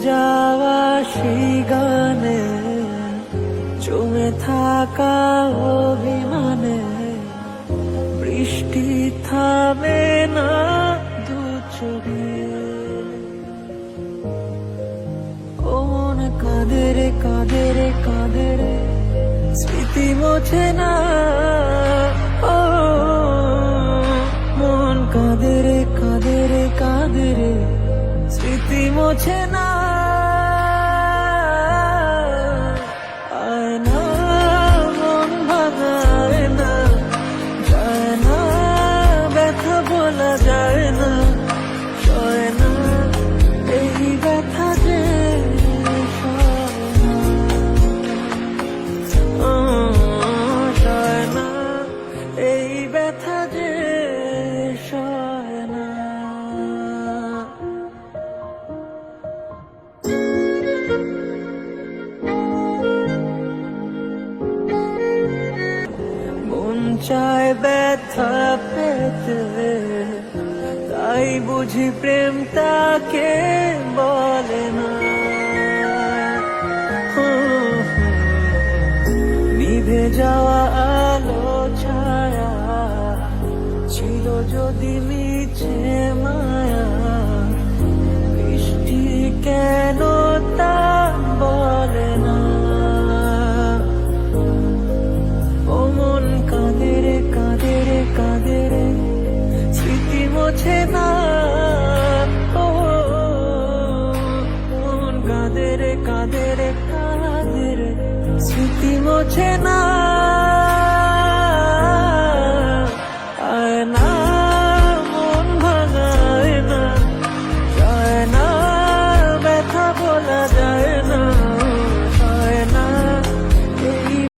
যাওয়া সেই গানে জমে থাকা অভিমানে বৃষ্টি থামে না দু চোখে। ও মন কাঁদে রে কাঁদে রে কাঁদে রে, স্মৃতি মোছে না। ও মন কাঁদে রে কাঁদে রে কাঁদে রে, স্মৃতি মোছে না। আয় না মন ভাঙায় না, যায় না ব্যথা বলা যায় না, সয় না এই ব্যথা যে সয় না, এই ব্যথা যে সয় না। মন চায় ব্যথা পেতে, তাই বুঝি প্রেম তাকে বলে না। নিভে যাওয়া আলো ছায়া ছিল যদি মিছে মায়া, বৃষ্টি কেন তা বলে না। ও মন কাঁদে রে কাঁদে রে কাঁদে রে, স্মৃতি মোছে না। ও মন কাঁদে রে কাঁদে রে কাঁদে রে, স্মৃতি মোছে না।